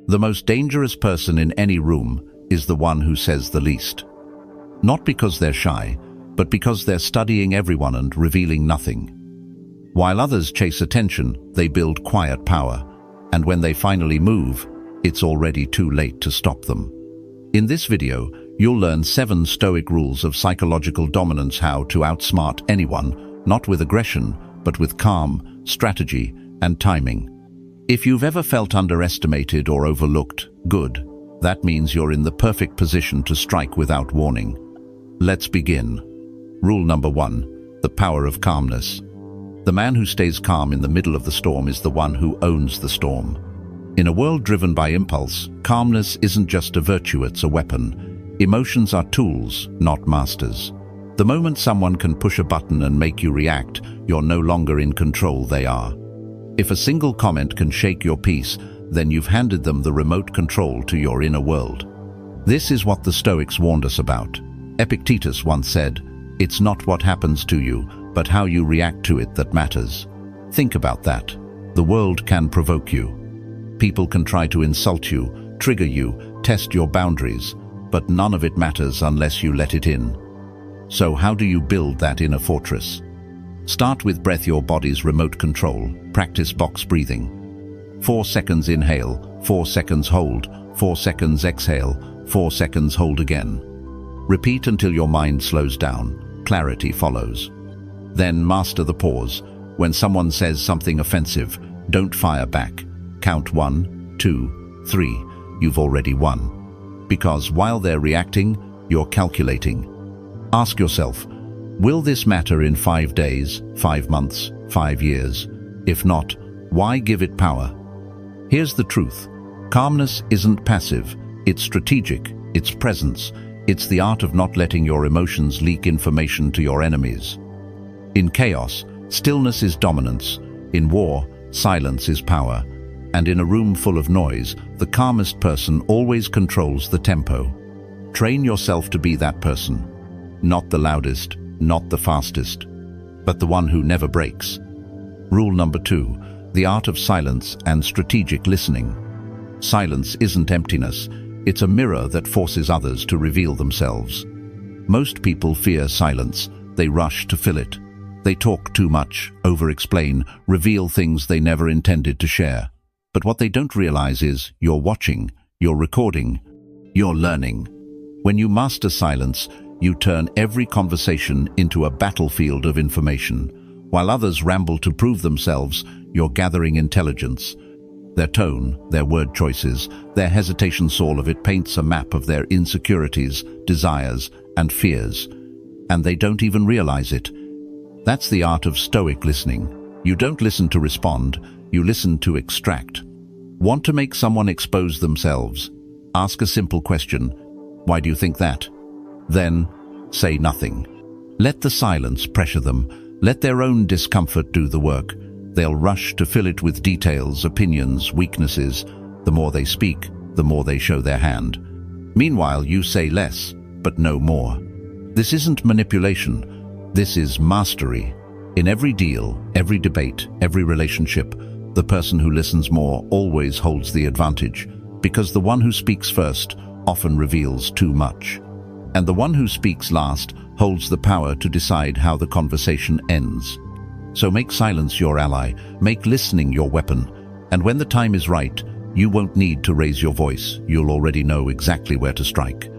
The most dangerous person in any room is the one who says the least. Not because they're shy, but because they're studying everyone and revealing nothing. While others chase attention, they build quiet power, and when they finally move, it's already too late to stop them. In this video, you'll learn 7 Stoic rules of psychological dominance, how to outsmart anyone, not with aggression, but with calm, strategy, and timing. If you've ever felt underestimated or overlooked, good. That means you're in the perfect position to strike without warning. Let's begin. Rule number 1, the power of calmness. The man who stays calm in the middle of the storm is the one who owns the storm. In a world driven by impulse, calmness isn't just a virtue, it's a weapon. Emotions are tools, not masters. The moment someone can push a button and make you react, you're no longer in control, they are. If a single comment can shake your peace, then you've handed them the remote control to your inner world. This is what the Stoics warned us about. Epictetus once said, "It's not what happens to you, but how you react to it that matters." Think about that. The world can provoke you. People can try to insult you, trigger you, test your boundaries, but none of it matters unless you let it in. So how do you build that inner fortress? Start with breath, your body's remote control. Practice box breathing. 4 seconds inhale, 4 seconds hold, 4 seconds exhale, 4 seconds hold again. Repeat until your mind slows down. Clarity follows. Then master the pause. When someone says something offensive, don't fire back. Count 1, 2, 3. You've already won. Because while they're reacting, you're calculating. Ask yourself, will this matter in 5 days, 5 months, 5 years? If not, why give it power? Here's the truth. Calmness isn't passive. It's strategic. It's presence. It's the art of not letting your emotions leak information to your enemies. In chaos, stillness is dominance. In war, silence is power. And in a room full of noise, the calmest person always controls the tempo. Train yourself to be that person. Not the loudest, not the fastest, but the one who never breaks. Rule number 2, the art of silence and strategic listening. Silence isn't emptiness. It's a mirror that forces others to reveal themselves. Most people fear silence. They rush to fill it. They talk too much, over-explain, reveal things they never intended to share. But what they don't realize is you're watching, you're recording, you're learning. When you master silence, you turn every conversation into a battlefield of information. While others ramble to prove themselves, you're gathering intelligence. Their tone, their word choices, their hesitation, all of it paints a map of their insecurities, desires, and fears. And they don't even realize it. That's the art of Stoic listening. You don't listen to respond, you listen to extract. Want to make someone expose themselves? Ask a simple question. Why do you think that? Then, say nothing. Let the silence pressure them. Let their own discomfort do the work. They'll rush to fill it with details, opinions, weaknesses. The more they speak, the more they show their hand. Meanwhile, you say less, but no more. This isn't manipulation. This is mastery. In every deal, every debate, every relationship, the person who listens more always holds the advantage, because the one who speaks first often reveals too much. And the one who speaks last holds the power to decide how the conversation ends. So make silence your ally, make listening your weapon, and when the time is right, you won't need to raise your voice. You'll already know exactly where to strike.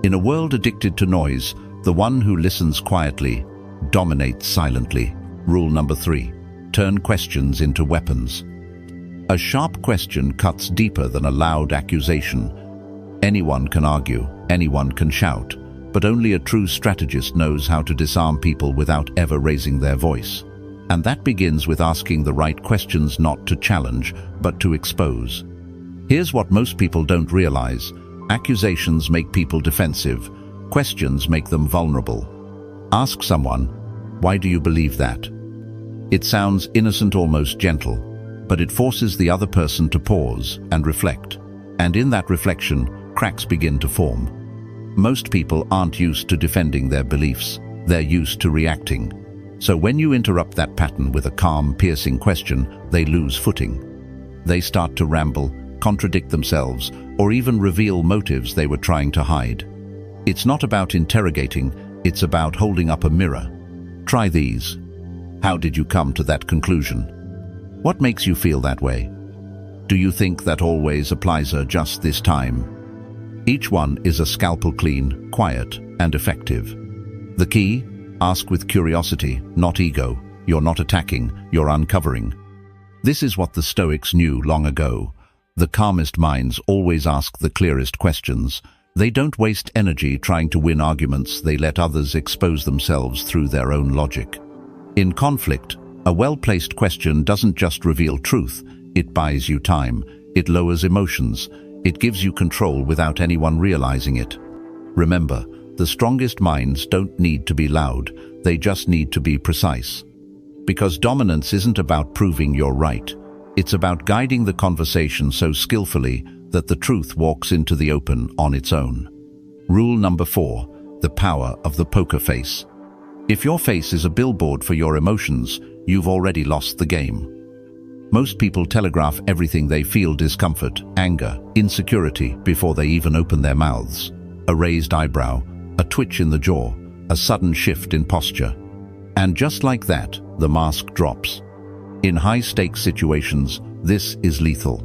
In a world addicted to noise, the one who listens quietly dominates silently. Rule number 3, turn questions into weapons. A sharp question cuts deeper than a loud accusation. Anyone can argue, anyone can shout, but only a true strategist knows how to disarm people without ever raising their voice. And that begins with asking the right questions, not to challenge, but to expose. Here's what most people don't realize. Accusations make people defensive. Questions make them vulnerable. Ask someone, "Why do you believe that?" It sounds innocent, almost gentle, but it forces the other person to pause and reflect. And in that reflection, cracks begin to form. Most people aren't used to defending their beliefs. They're used to reacting. So when you interrupt that pattern with a calm, piercing question, they lose footing. They start to ramble, contradict themselves, or even reveal motives they were trying to hide. It's not about interrogating, it's about holding up a mirror. Try these. How did you come to that conclusion? What makes you feel that way? Do you think that always applies just this time? Each one is a scalpel clean, quiet, and effective. The key? Ask with curiosity, not ego. You're not attacking, you're uncovering. This is what the Stoics knew long ago. The calmest minds always ask the clearest questions. They don't waste energy trying to win arguments, they let others expose themselves through their own logic. In conflict, a well-placed question doesn't just reveal truth, it buys you time, it lowers emotions, it gives you control without anyone realizing it. Remember, the strongest minds don't need to be loud, they just need to be precise. Because dominance isn't about proving you're right, it's about guiding the conversation so skillfully that the truth walks into the open on its own. Rule number 4, the power of the poker face. If your face is a billboard for your emotions, you've already lost the game. Most people telegraph everything they feel: discomfort, anger, insecurity, before they even open their mouths. A raised eyebrow, a twitch in the jaw, a sudden shift in posture. And just like that, the mask drops. In high-stakes situations, this is lethal.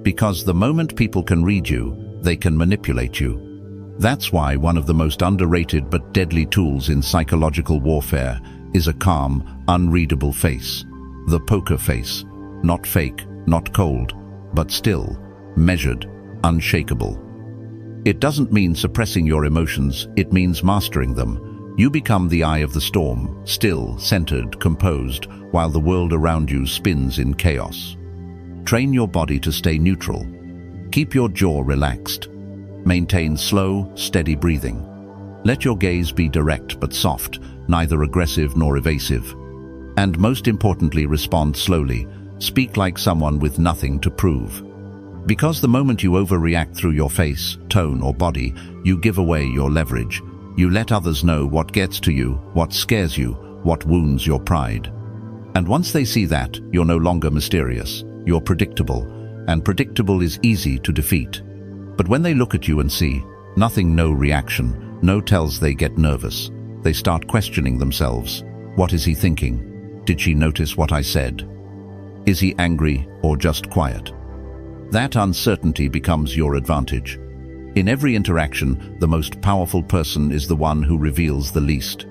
Because the moment people can read you, they can manipulate you. That's why one of the most underrated but deadly tools in psychological warfare is a calm, unreadable face. The poker face. Not fake, not cold, but still, measured, unshakable. It doesn't mean suppressing your emotions, it means mastering them. You become the eye of the storm, still, centered, composed, while the world around you spins in chaos. Train your body to stay neutral. Keep your jaw relaxed. Maintain slow, steady breathing. Let your gaze be direct but soft, neither aggressive nor evasive. And most importantly, respond slowly. Speak like someone with nothing to prove. Because the moment you overreact through your face, tone, or body, you give away your leverage. You let others know what gets to you, what scares you, what wounds your pride. And once they see that, you're no longer mysterious. You're predictable, and predictable is easy to defeat. But when they look at you and see nothing, no reaction, no tells, they get nervous. They start questioning themselves. What is he thinking? Did she notice what I said? Is he angry or just quiet? That uncertainty becomes your advantage. In every interaction, the most powerful person is the one who reveals the least.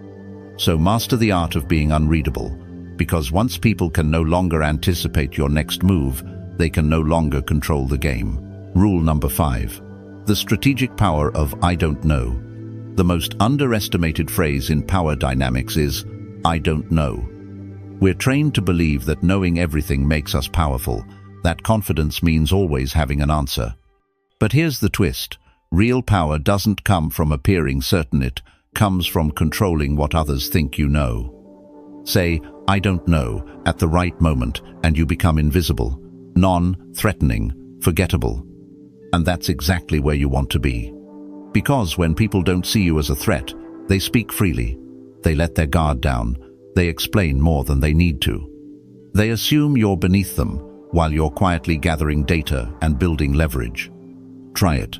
So master the art of being unreadable, because once people can no longer anticipate your next move, they can no longer control the game. Rule number 5. The strategic power of I don't know. The most underestimated phrase in power dynamics is, I don't know. We're trained to believe that knowing everything makes us powerful, that confidence means always having an answer. But here's the twist. Real power doesn't come from appearing certain, it comes from controlling what others think you know. Say, I don't know, at the right moment, and you become invisible, non-threatening, forgettable. And that's exactly where you want to be. Because when people don't see you as a threat, they speak freely. They let their guard down. They explain more than they need to. They assume you're beneath them, while you're quietly gathering data and building leverage. Try it.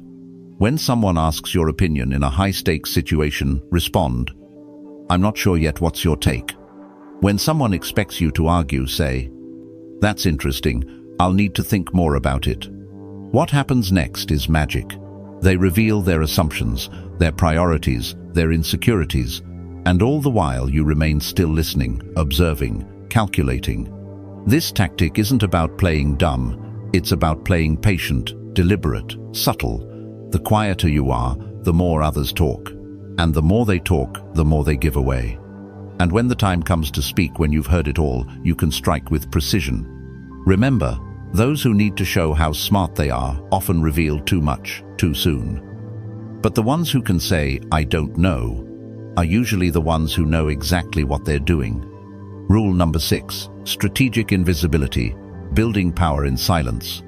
When someone asks your opinion in a high-stakes situation, respond, I'm not sure yet, what's your take? When someone expects you to argue, say, that's interesting, I'll need to think more about it. What happens next is magic. They reveal their assumptions, their priorities, their insecurities, and all the while you remain still listening, observing, calculating. This tactic isn't about playing dumb, it's about playing patient, deliberate, subtle. The quieter you are, the more others talk. And the more they talk, the more they give away. And when the time comes to speak, when you've heard it all, you can strike with precision. Remember, those who need to show how smart they are often reveal too much, too soon. But the ones who can say, I don't know, are usually the ones who know exactly what they're doing. Rule number 6, strategic invisibility, building power in silence.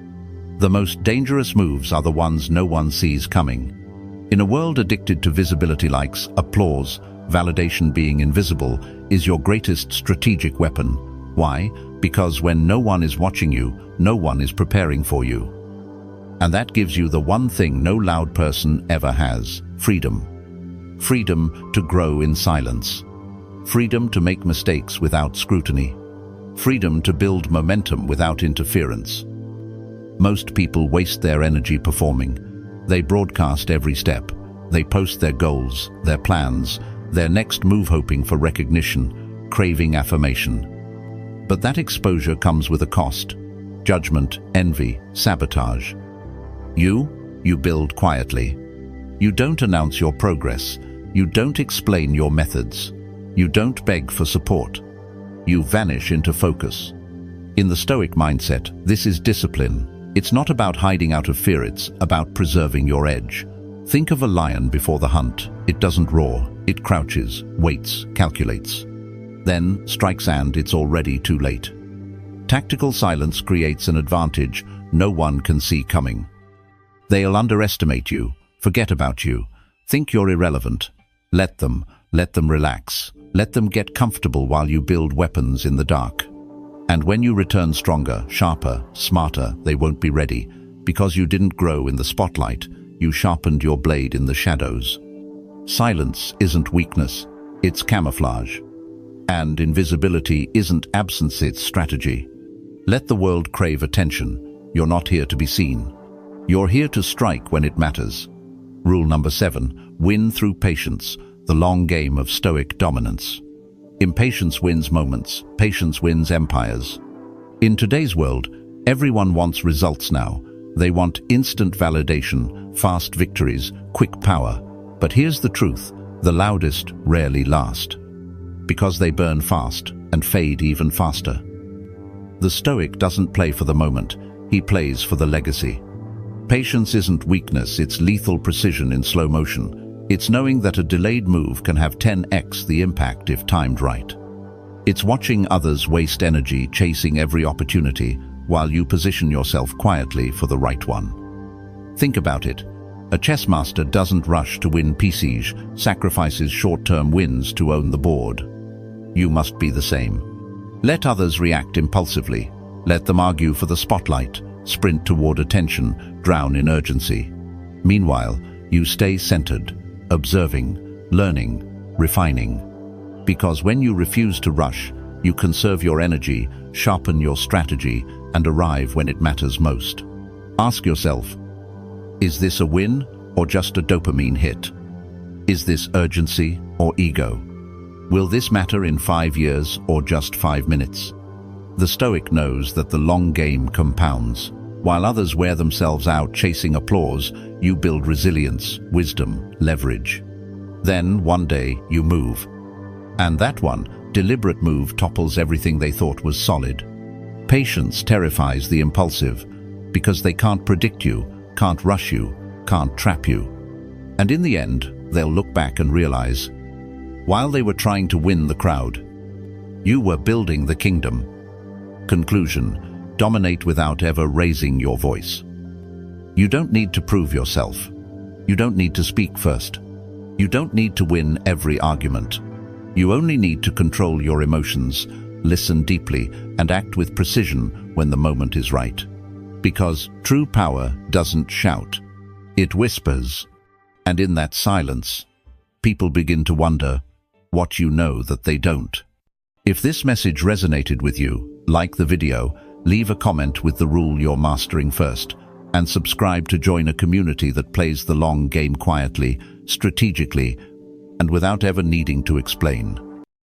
The most dangerous moves are the ones no one sees coming. In a world addicted to visibility, likes, applause, validation, being invisible is your greatest strategic weapon. Why? Because when no one is watching you, no one is preparing for you. And that gives you the one thing no loud person ever has: freedom. Freedom to grow in silence. Freedom to make mistakes without scrutiny. Freedom to build momentum without interference. Most people waste their energy performing. They broadcast every step. They post their goals, their plans, their next move, hoping for recognition, craving affirmation. But that exposure comes with a cost: judgment, envy, sabotage. You build quietly. You don't announce your progress. You don't explain your methods. You don't beg for support. You vanish into focus. In the Stoic mindset, this is discipline. It's not about hiding out of fear, it's about preserving your edge. Think of a lion before the hunt. It doesn't roar. It crouches, waits, calculates. Then strikes and it's already too late. Tactical silence creates an advantage no one can see coming. They'll underestimate you, forget about you, think you're irrelevant. Let them relax. Let them get comfortable while you build weapons in the dark. And when you return stronger, sharper, smarter, they won't be ready. Because you didn't grow in the spotlight, you sharpened your blade in the shadows. Silence isn't weakness, it's camouflage. And invisibility isn't absence, it's strategy. Let the world crave attention. You're not here to be seen. You're here to strike when it matters. Rule number 7, win through patience, the long game of Stoic dominance. Impatience wins moments, patience wins empires. In today's world, everyone wants results now. They want instant validation, fast victories, quick power. But here's the truth: the loudest rarely last. Because they burn fast and fade even faster. The Stoic doesn't play for the moment, he plays for the legacy. Patience isn't weakness, it's lethal precision in slow motion. It's knowing that a delayed move can have 10x the impact if timed right. It's watching others waste energy chasing every opportunity while you position yourself quietly for the right one. Think about it. A chess master doesn't rush to win pièce, sacrifices short-term wins to own the board. You must be the same. Let others react impulsively. Let them argue for the spotlight, sprint toward attention, drown in urgency. Meanwhile, you stay centered, observing, learning, refining. Because when you refuse to rush, you conserve your energy, sharpen your strategy, and arrive when it matters most. Ask yourself, is this a win or just a dopamine hit? Is this urgency or ego? Will this matter in 5 years or just 5 minutes? The Stoic knows that the long game compounds. While others wear themselves out chasing applause, you build resilience, wisdom, leverage. Then, one day, you move. And that one, deliberate move topples everything they thought was solid. Patience terrifies the impulsive, because they can't predict you, can't rush you, can't trap you. And in the end, they'll look back and realize, while they were trying to win the crowd, you were building the kingdom. Conclusion: dominate without ever raising your voice. You don't need to prove yourself. You don't need to speak first. You don't need to win every argument. You only need to control your emotions, listen deeply, and act with precision when the moment is right. Because true power doesn't shout. It whispers. And in that silence, people begin to wonder what you know that they don't. If this message resonated with you, like the video, leave a comment with the rule you're mastering first, and subscribe to join a community that plays the long game quietly, strategically, and without ever needing to explain.